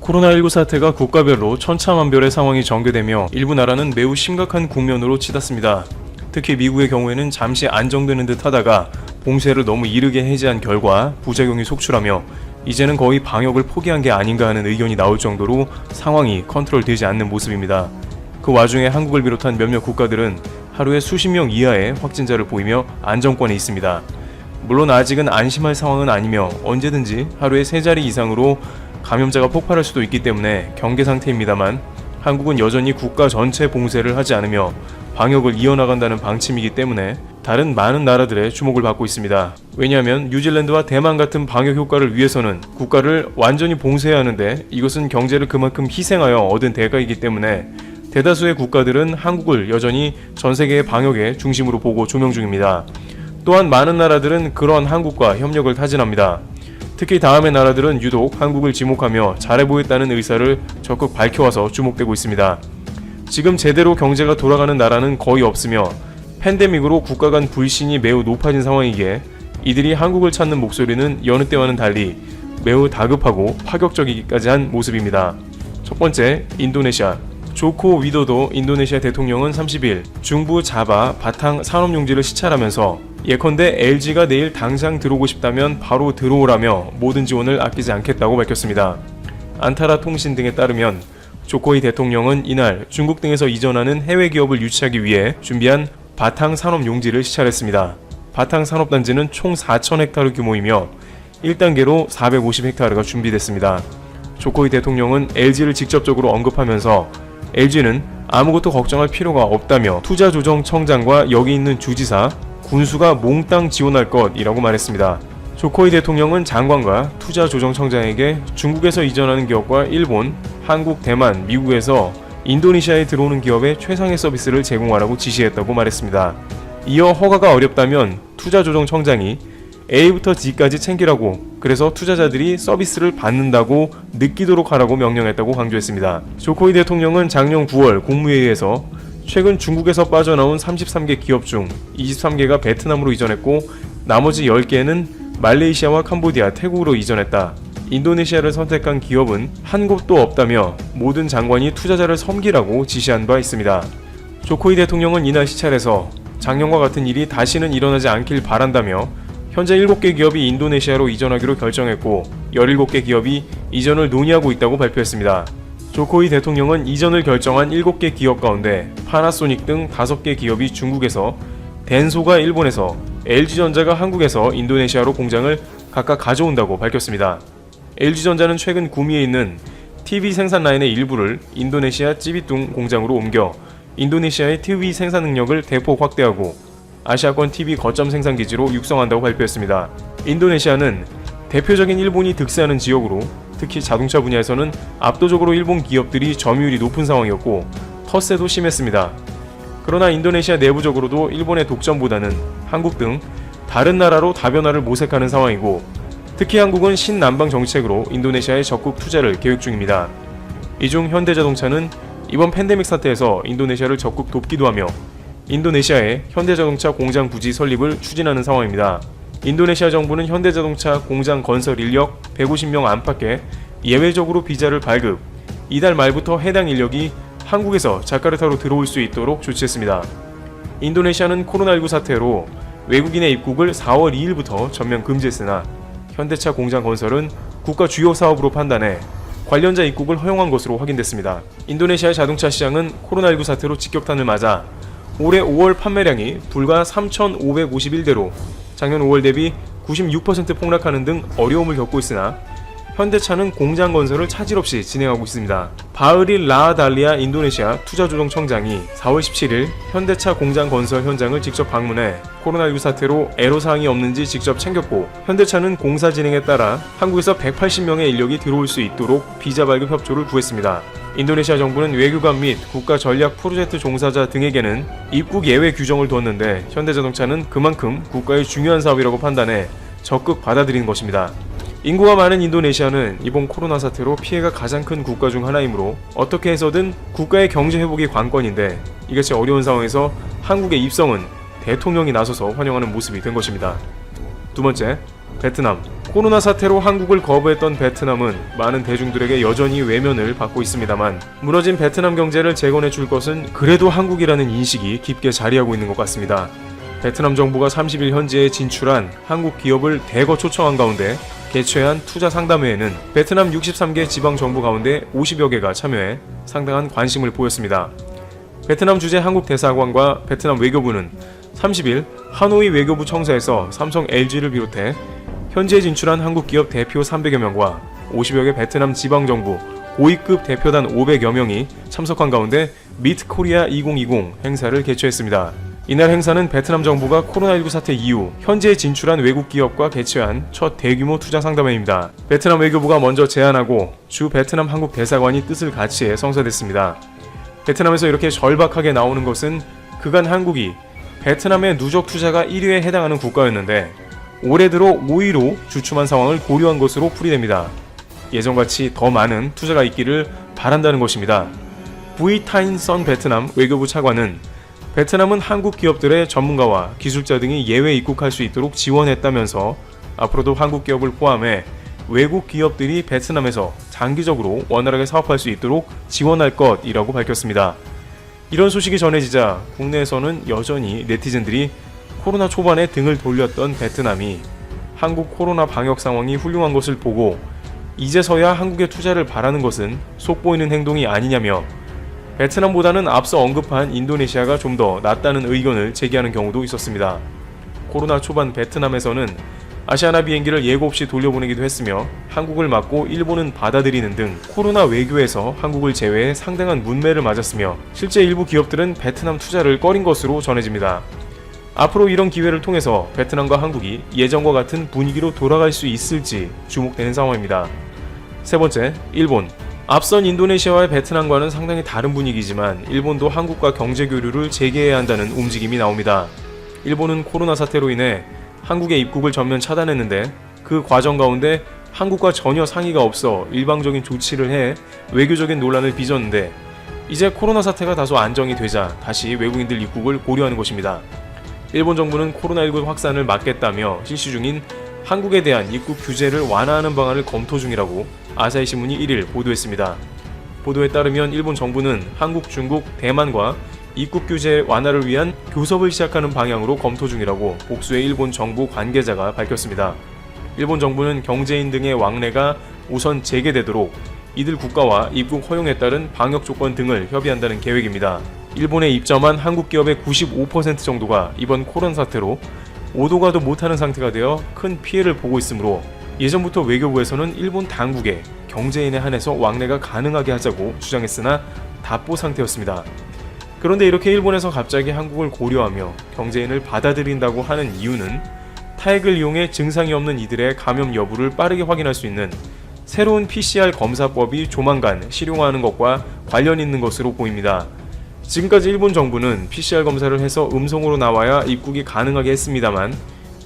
코로나19 사태가 국가별로 천차만별의 상황이 전개되며 일부 나라는 매우 심각한 국면으로 치닫습니다. 특히 미국의 경우에는 잠시 안정되는 듯 하다가 봉쇄를 너무 이르게 해제한 결과 부작용이 속출하며 이제는 거의 방역을 포기한 게 아닌가 하는 의견이 나올 정도로 상황이 컨트롤되지 않는 모습입니다. 그 와중에 한국을 비롯한 몇몇 국가들은 하루에 수십 명 이하의 확진자를 보이며 안정권에 있습니다. 물론 아직은 안심할 상황은 아니며 언제든지 하루에 3자리 이상으로 감염자가 폭발할 수도 있기 때문에 경계 상태입니다만 한국은 여전히 국가 전체 봉쇄를 하지 않으며 방역을 이어나간다는 방침이기 때문에 다른 많은 나라들의 주목을 받고 있습니다. 왜냐하면 뉴질랜드와 대만 같은 방역 효과를 위해서는 국가를 완전히 봉쇄해야 하는데 이것은 경제를 그만큼 희생하여 얻은 대가이기 때문에 대다수의 국가들은 한국을 여전히 전 세계의 방역의 중심으로 보고 조명 중입니다. 또한 많은 나라들은 그러한 한국과 협력을 타진합니다. 특히 다음의 나라들은 유독 한국을 지목하며 잘해보겠다는 의사를 적극 밝혀와서 주목되고 있습니다. 지금 제대로 경제가 돌아가는 나라는 거의 없으며 팬데믹으로 국가 간 불신이 매우 높아진 상황이기에 이들이 한국을 찾는 목소리는 여느 때와는 달리 매우 다급하고 파격적이기까지 한 모습입니다. 첫 번째, 인도네시아. 조코 위도도 인도네시아 대통령은 30일 중부 자바 바탕 산업용지를 시찰하면서 예컨대 LG가 내일 당장 들어오고 싶다면 바로 들어오라며 모든 지원을 아끼지 않겠다고 밝혔습니다. 안타라 통신 등에 따르면 조코이 대통령은 이날 중국 등에서 이전하는 해외 기업을 유치하기 위해 준비한 바탕 산업용지를 시찰했습니다. 바탕 산업단지는 총 4,000헥타르 규모이며 1단계로 450헥타르가 준비됐습니다. 조코이 대통령은 LG를 직접적으로 언급하면서 LG는 아무것도 걱정할 필요가 없다며 투자조정청장과 여기 있는 주지사, 군수가 몽땅 지원할 것이라고 말했습니다. 조코이 대통령은 장관과 투자조정청장에게 중국에서 이전하는 기업과 일본, 한국, 대만, 미국에서 인도네시아에 들어오는 기업에 최상의 서비스를 제공하라고 지시했다고 말했습니다. 이어 허가가 어렵다면 투자조정청장이 A부터 D까지 챙기라고, 그래서 투자자들이 서비스를 받는다고 느끼도록 하라고 명령했다고 강조했습니다. 조코이 대통령은 작년 9월 국무회의에서 최근 중국에서 빠져나온 33개 기업 중 23개가 베트남으로 이전했고 나머지 10개는 말레이시아와 캄보디아, 태국으로 이전했다. 인도네시아를 선택한 기업은 한 곳도 없다며 모든 장관이 투자자를 섬기라고 지시한 바 있습니다. 조코이 대통령은 이날 시찰에서 작년과 같은 일이 다시는 일어나지 않길 바란다며 현재 7개 기업이 인도네시아로 이전하기로 결정했고 17개 기업이 이전을 논의하고 있다고 발표했습니다. 조코이 대통령은 이전을 결정한 7개 기업 가운데 파나소닉 등 5개 기업이 중국에서, 덴소가 일본에서, LG전자가 한국에서 인도네시아로 공장을 각각 가져온다고 밝혔습니다. LG전자는 최근 구미에 있는 TV 생산 라인의 일부를 인도네시아 찌비뚱 공장으로 옮겨 인도네시아의 TV 생산 능력을 대폭 확대하고 아시아권 TV 거점 생산 기지로 육성한다고 발표했습니다. 인도네시아는 대표적인 일본이 득세하는 지역으로 특히 자동차 분야에서는 압도적으로 일본 기업들이 점유율이 높은 상황이었고 텃세도 심했습니다. 그러나 인도네시아 내부적으로도 일본의 독점보다는 한국 등 다른 나라로 다변화를 모색하는 상황이고 특히 한국은 신남방 정책으로 인도네시아에 적극 투자를 계획 중입니다. 이 중 현대자동차는 이번 팬데믹 사태에서 인도네시아를 적극 돕기도 하며 인도네시아에 현대자동차 공장 부지 설립을 추진하는 상황입니다. 인도네시아 정부는 현대자동차 공장 건설 인력 150명 안팎에 예외적으로 비자를 발급, 이달 말부터 해당 인력이 한국에서 자카르타로 들어올 수 있도록 조치했습니다. 인도네시아는 코로나19 사태로 외국인의 입국을 4월 2일부터 전면 금지했으나 현대차 공장 건설은 국가 주요 사업으로 판단해 관련자 입국을 허용한 것으로 확인됐습니다. 인도네시아의 자동차 시장은 코로나19 사태로 직격탄을 맞아 올해 5월 판매량이 불과 3,551대로 작년 5월 대비 96% 폭락하는 등 어려움을 겪고 있으나 현대차는 공장 건설을 차질 없이 진행하고 있습니다. 바흐리 라아달리아 인도네시아 투자조정청장이 4월 17일 현대차 공장 건설 현장을 직접 방문해 코로나19 사태로 애로사항이 없는지 직접 챙겼고 현대차는 공사 진행에 따라 한국에서 180명의 인력이 들어올 수 있도록 비자 발급 협조를 구했습니다. 인도네시아 정부는 외교관 및 국가 전략 프로젝트 종사자 등에게는 입국 예외 규정을 두었는데 현대자동차는 그만큼 국가의 중요한 사업이라고 판단해 적극 받아들이는 것입니다. 인구가 많은 인도네시아는 이번 코로나 사태로 피해가 가장 큰 국가 중 하나이므로 어떻게 해서든 국가의 경제 회복이 관건인데 이같이 어려운 상황에서 한국의 입성은 대통령이 나서서 환영하는 모습이 된 것입니다. 두 번째, 베트남. 코로나 사태로 한국을 거부했던 베트남은 많은 대중들에게 여전히 외면을 받고 있습니다만 무너진 베트남 경제를 재건해 줄 것은 그래도 한국이라는 인식이 깊게 자리하고 있는 것 같습니다. 베트남 정부가 30일 현지에 진출한 한국 기업을 대거 초청한 가운데 개최한 투자 상담회에는 베트남 63개 지방정부 가운데 50여 개가 참여해 상당한 관심을 보였습니다. 베트남 주재 한국 대사관과 베트남 외교부는 30일 하노이 외교부 청사에서 삼성 LG를 비롯해 현지에 진출한 한국 기업 대표 300여 명과 50여 개 베트남 지방정부 고위급 대표단 500여 명이 참석한 가운데 미트 코리아 2020 행사를 개최했습니다. 이날 행사는 베트남 정부가 코로나19 사태 이후 현지에 진출한 외국 기업과 개최한 첫 대규모 투자 상담회입니다. 베트남 외교부가 먼저 제안하고 주 베트남 한국 대사관이 뜻을 같이해 성사됐습니다. 베트남에서 이렇게 절박하게 나오는 것은 그간 한국이 베트남의 누적 투자가 1위에 해당하는 국가였는데 올해 들어 5위로 주춤한 상황을 고려한 것으로 풀이됩니다. 예전같이 더 많은 투자가 있기를 바란다는 것입니다. 부이타인 선 베트남 외교부 차관은 베트남은 한국 기업들의 전문가와 기술자 등이 예외 입국할 수 있도록 지원했다면서 앞으로도 한국 기업을 포함해 외국 기업들이 베트남에서 장기적으로 원활하게 사업할 수 있도록 지원할 것이라고 밝혔습니다. 이런 소식이 전해지자 국내에서는 여전히 네티즌들이 코로나 초반에 등을 돌렸던 베트남이 한국 코로나 방역 상황이 훌륭한 것을 보고 이제서야 한국에 투자를 바라는 것은 속보이는 행동이 아니냐며 베트남보다는 앞서 언급한 인도네시아가 좀 더 낫다는 의견을 제기하는 경우도 있었습니다. 코로나 초반 베트남에서는 아시아나 비행기를 예고 없이 돌려보내기도 했으며 한국을 막고 일본은 받아들이는 등 코로나 외교에서 한국을 제외해 상당한 문매를 맞았으며 실제 일부 기업들은 베트남 투자를 꺼린 것으로 전해집니다. 앞으로 이런 기회를 통해서 베트남과 한국이 예전과 같은 분위기로 돌아갈 수 있을지 주목되는 상황입니다. 세 번째, 일본. 앞선 인도네시아와 베트남과는 상당히 다른 분위기지만 일본도 한국과 경제 교류를 재개해야 한다는 움직임이 나옵니다. 일본은 코로나 사태로 인해 한국의 입국을 전면 차단했는데 그 과정 가운데 한국과 전혀 상의가 없어 일방적인 조치를 해 외교적인 논란을 빚었는데 이제 코로나 사태가 다소 안정이 되자 다시 외국인들 입국을 고려하는 것입니다. 일본 정부는 코로나19 확산을 막겠다며 실시 중인 한국에 대한 입국 규제를 완화하는 방안을 검토 중이라고 아사히 신문이 1일 보도했습니다. 보도에 따르면 일본 정부는 한국, 중국, 대만과 입국 규제 완화를 위한 교섭을 시작하는 방향으로 검토 중이라고 복수의 일본 정부 관계자가 밝혔습니다. 일본 정부는 경제인 등의 왕래가 우선 재개되도록 이들 국가와 입국 허용에 따른 방역 조건 등을 협의한다는 계획입니다. 일본에 입점한 한국 기업의 95% 정도가 이번 코로나 사태로 오도 가도 못하는 상태가 되어 큰 피해를 보고 있으므로 예전부터 외교부에서는 일본 당국에 경제인에 한해서 왕래가 가능하게 하자고 주장했으나 답보 상태였습니다. 그런데 이렇게 일본에서 갑자기 한국을 고려하며 경제인을 받아들인다고 하는 이유는 타액을 이용해 증상이 없는 이들의 감염 여부를 빠르게 확인할 수 있는 새로운 PCR 검사법이 조만간 실용화하는 것과 관련 있는 것으로 보입니다. 지금까지 일본 정부는 PCR 검사를 해서 음성으로 나와야 입국이 가능하게 했습니다만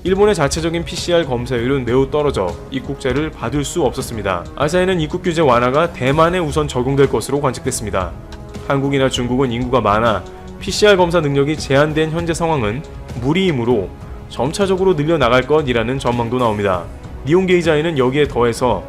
일본의 자체적인 PCR 검사율은 매우 떨어져 입국자를 받을 수 없었습니다. 아사히는 입국 규제 완화가 대만에 우선 적용될 것으로 관측됐습니다. 한국이나 중국은 인구가 많아 PCR 검사 능력이 제한된 현재 상황은 무리이므로 점차적으로 늘려나갈 것이라는 전망도 나옵니다. 니혼게이자이는 여기에 더해서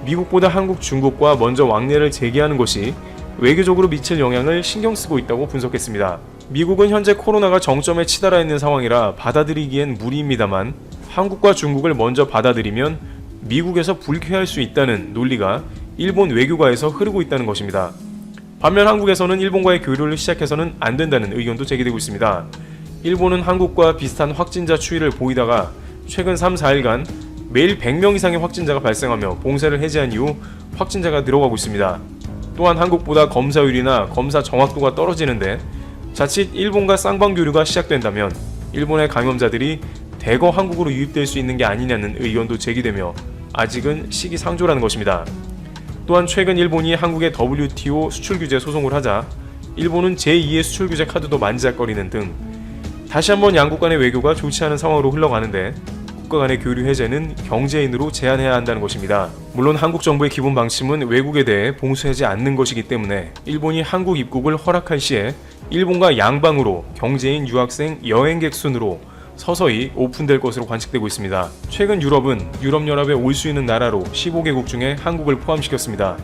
미국보다 한국, 중국과 먼저 왕래를 재개하는 것이 외교적으로 미칠 영향을 신경 쓰고 있다고 분석했습니다. 미국은 현재 코로나가 정점에 치달아 있는 상황이라 받아들이기엔 무리입니다만 한국과 중국을 먼저 받아들이면 미국에서 불쾌할 수 있다는 논리가 일본 외교가에서 흐르고 있다는 것입니다. 반면 한국에서는 일본과의 교류를 시작해서는 안 된다는 의견도 제기되고 있습니다. 일본은 한국과 비슷한 확진자 추이를 보이다가 최근 3-4일간 매일 100명 이상의 확진자가 발생하며 봉쇄를 해제한 이후 확진자가 늘어가고 있습니다. 또한 한국보다 검사율이나 검사 정확도가 떨어지는데 자칫 일본과 쌍방 교류가 시작된다면 일본의 감염자들이 대거 한국으로 유입될 수 있는 게 아니냐는 의견도 제기되며 아직은 시기상조라는 것입니다. 또한 최근 일본이 한국의 WTO 수출 규제 소송을 하자 일본은 제2의 수출 규제 카드도 만지작거리는 등 다시 한번 양국 간의 외교가 좋지 않은 상황으로 흘러가는데 국가 간의 교류 해제는 경제인으로 제한해야 한다는 것입니다. 물론 한국 정부의 기본 방침은 외국에 대해 봉쇄하지 않는 것이기 때문에 일본이 한국 입국을 허락할 시에 일본과 양방으로 경제인, 유학생, 여행객 순으로 서서히 오픈될 것으로 관측되고 있습니다. 최근 유럽은 유럽연합에 올 수 있는 나라로 15개국 중에 한국을 포함시켰습니다.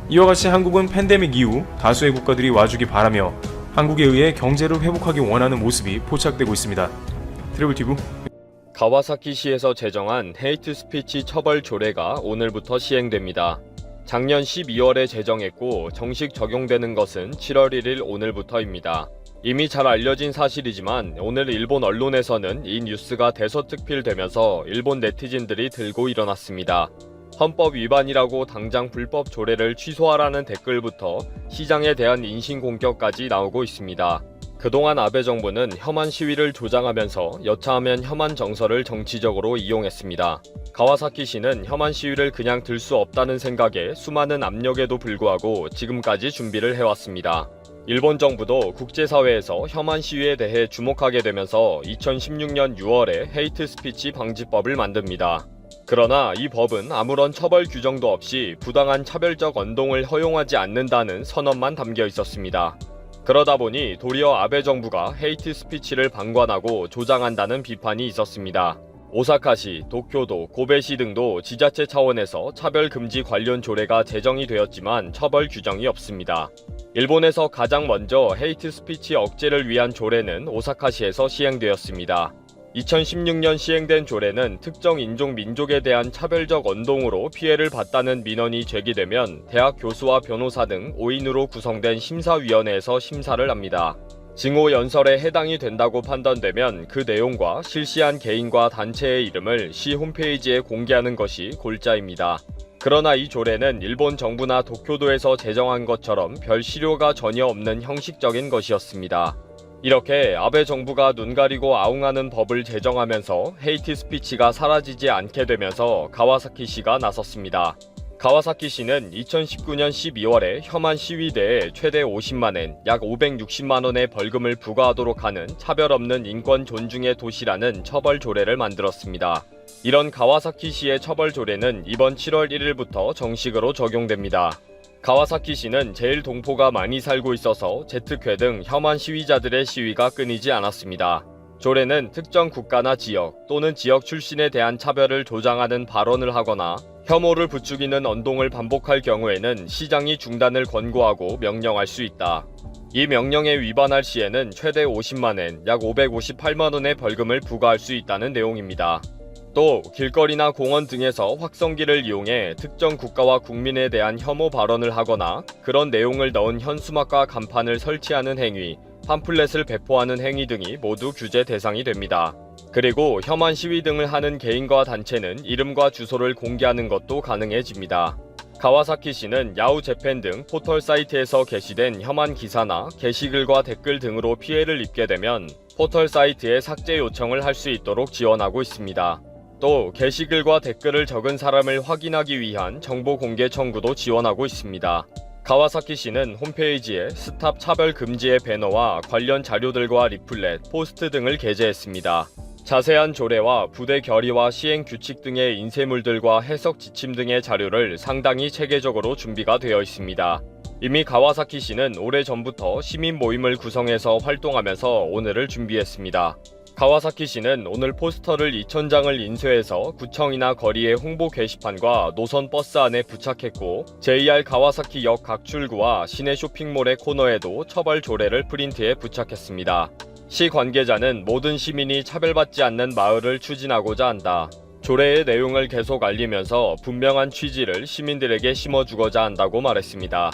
이와 같이 한국은 팬데믹 이후 다수의 국가들이 와주기 바라며 한국에 의해 경제를 회복하기 원하는 모습이 포착되고 있습니다. 트래블티브 가와사키시에서 제정한 헤이트 스피치 처벌 조례가 오늘부터 시행됩니다. 작년 12월에 제정했고 정식 적용되는 것은 7월 1일 오늘부터입니다. 이미 잘 알려진 사실이지만 오늘 일본 언론에서는 이 뉴스가 대서특필되면서 일본 네티즌들이 들고 일어났습니다. 헌법 위반이라고 당장 불법 조례를 취소하라는 댓글부터 시장에 대한 인신공격까지 나오고 있습니다. 그동안 아베 정부는 혐한 시위를 조장하면서 여차하면 혐한 정서를 정치적으로 이용했습니다. 가와사키시는 혐한 시위를 그냥 들 수 없다는 생각에 수많은 압력에도 불구하고 지금까지 준비를 해왔습니다. 일본 정부도 국제사회에서 혐한 시위에 대해 주목하게 되면서 2016년 6월에 헤이트 스피치 방지법을 만듭니다. 그러나 이 법은 아무런 처벌 규정도 없이 부당한 차별적 언동을 허용하지 않는다는 선언만 담겨 있었습니다. 그러다 보니 도리어 아베 정부가 헤이트 스피치를 방관하고 조장한다는 비판이 있었습니다. 오사카시, 도쿄도, 고베시 등도 지자체 차원에서 차별 금지 관련 조례가 제정이 되었지만 처벌 규정이 없습니다. 일본에서 가장 먼저 헤이트 스피치 억제를 위한 조례는 오사카시에서 시행되었습니다. 2016년 시행된 조례는 특정 인종 민족에 대한 차별적 언동으로 피해를 봤다는 민원이 제기되면 대학 교수와 변호사 등 5인으로 구성된 심사위원회에서 심사를 합니다. 징호 연설에 해당이 된다고 판단되면 그 내용과 실시한 개인과 단체의 이름을 시 홈페이지에 공개하는 것이 골자입니다. 그러나 이 조례는 일본 정부나 도쿄도에서 제정한 것처럼 별 실효가 전혀 없는 형식적인 것이었습니다. 이렇게 아베 정부가 눈 가리고 아웅하는 법을 제정하면서 헤이트 스피치가 사라지지 않게 되면서 가와사키시가 나섰습니다. 가와사키시는 2019년 12월에 혐한 시위대에 최대 50만엔, 약 560만원의 벌금을 부과하도록 하는 차별 없는 인권 존중의 도시라는 처벌 조례를 만들었습니다. 이런 가와사키시의 처벌 조례는 이번 7월 1일부터 정식으로 적용됩니다. 가와사키시는 제일 동포가 많이 살고 있어서 제트괴 등 혐한 시위자들의 시위가 끊이지 않았습니다. 조례는 특정 국가나 지역 또는 지역 출신에 대한 차별을 조장하는 발언을 하거나 혐오를 부추기는 언동을 반복할 경우에는 시장이 중단을 권고하고 명령할 수 있다. 이 명령에 위반할 시에는 최대 50만엔, 약 558만원의 벌금을 부과할 수 있다는 내용입니다. 또 길거리나 공원 등에서 확성기를 이용해 특정 국가와 국민에 대한 혐오 발언을 하거나 그런 내용을 넣은 현수막과 간판을 설치하는 행위, 팜플렛을 배포하는 행위 등이 모두 규제 대상이 됩니다. 그리고 혐한 시위 등을 하는 개인과 단체는 이름과 주소를 공개하는 것도 가능해집니다. 가와사키시는 야후 재팬 등 포털 사이트에서 게시된 혐한 기사나 게시글과 댓글 등으로 피해를 입게 되면 포털 사이트에 삭제 요청을 할 수 있도록 지원하고 있습니다. 또 게시글과 댓글을 적은 사람을 확인하기 위한 정보 공개 청구도 지원하고 있습니다. 가와사키시는 홈페이지에 스탑 차별 금지의 배너와 관련 자료들과 리플렛, 포스트 등을 게재했습니다. 자세한 조례와 부대 결의와 시행 규칙 등의 인쇄물들과 해석 지침 등의 자료를 상당히 체계적으로 준비가 되어 있습니다. 이미 가와사키시는 오래전부터 시민 모임을 구성해서 활동하면서 오늘을 준비했습니다. 가와사키시는 오늘 포스터를 2,000장을 인쇄해서 구청이나 거리의 홍보 게시판과 노선 버스 안에 부착했고 JR 가와사키역 각 출구와 시내 쇼핑몰의 코너에도 처벌 조례를 프린트해 부착했습니다. 시 관계자는 모든 시민이 차별받지 않는 마을을 추진하고자 한다. 조례의 내용을 계속 알리면서 분명한 취지를 시민들에게 심어주고자 한다고 말했습니다.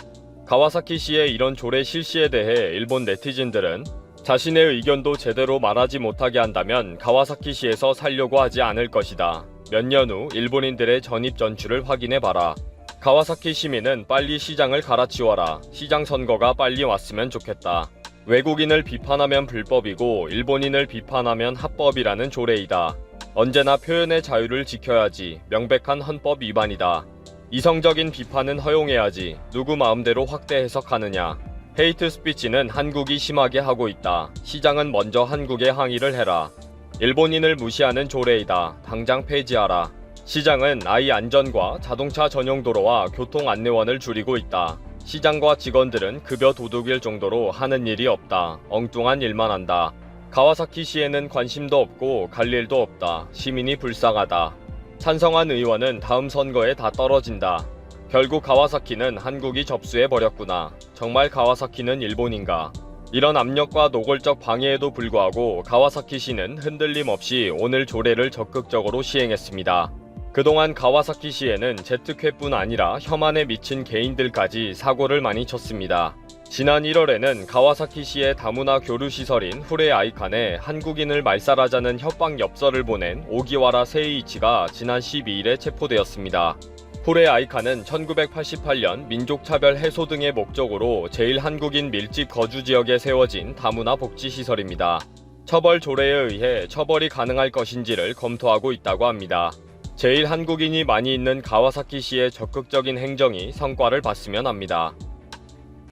가와사키시의 이런 조례 실시에 대해 일본 네티즌들은 자신의 의견도 제대로 말하지 못하게 한다면 가와사키시에서 살려고 하지 않을 것이다. 몇 년 후 일본인들의 전입 전출을 확인해봐라. 가와사키 시민은 빨리 시장을 갈아치워라. 시장 선거가 빨리 왔으면 좋겠다. 외국인을 비판하면 불법이고 일본인을 비판하면 합법이라는 조례이다. 언제나 표현의 자유를 지켜야지. 명백한 헌법 위반이다. 이성적인 비판은 허용해야지. 누구 마음대로 확대 해석하느냐. 헤이트 스피치는 한국이 심하게 하고 있다. 시장은 먼저 한국에 항의를 해라. 일본인을 무시하는 조례이다. 당장 폐지하라. 시장은 아이 안전과 자동차 전용 도로와 교통 안내원을 줄이고 있다. 시장과 직원들은 급여 도둑일 정도로 하는 일이 없다. 엉뚱한 일만 한다. 가와사키시에는 관심도 없고 갈 일도 없다. 시민이 불쌍하다. 찬성한 의원은 다음 선거에 다 떨어진다. 결국 가와사키는 한국이 접수해버렸구나. 정말 가와사키는 일본인가? 이런 압력과 노골적 방해에도 불구하고 가와사키시는 흔들림 없이 오늘 조례를 적극적으로 시행했습니다. 그동안 가와사키시에는 제특회뿐 아니라 혐한에 미친 개인들까지 사고를 많이 쳤습니다. 지난 1월에는 가와사키시의 다문화 교류시설인 후레 아이칸에 한국인을 말살하자는 협박 엽서를 보낸 오기와라 세이이치가 지난 12일에 체포되었습니다. 후레 아이칸은 1988년 민족차별 해소 등의 목적으로 제1한국인 밀집 거주지역에 세워진 다문화 복지시설입니다. 처벌 조례에 의해 처벌이 가능할 것인지를 검토하고 있다고 합니다. 제1한국인이 많이 있는 가와사키시의 적극적인 행정이 성과를 봤으면 합니다.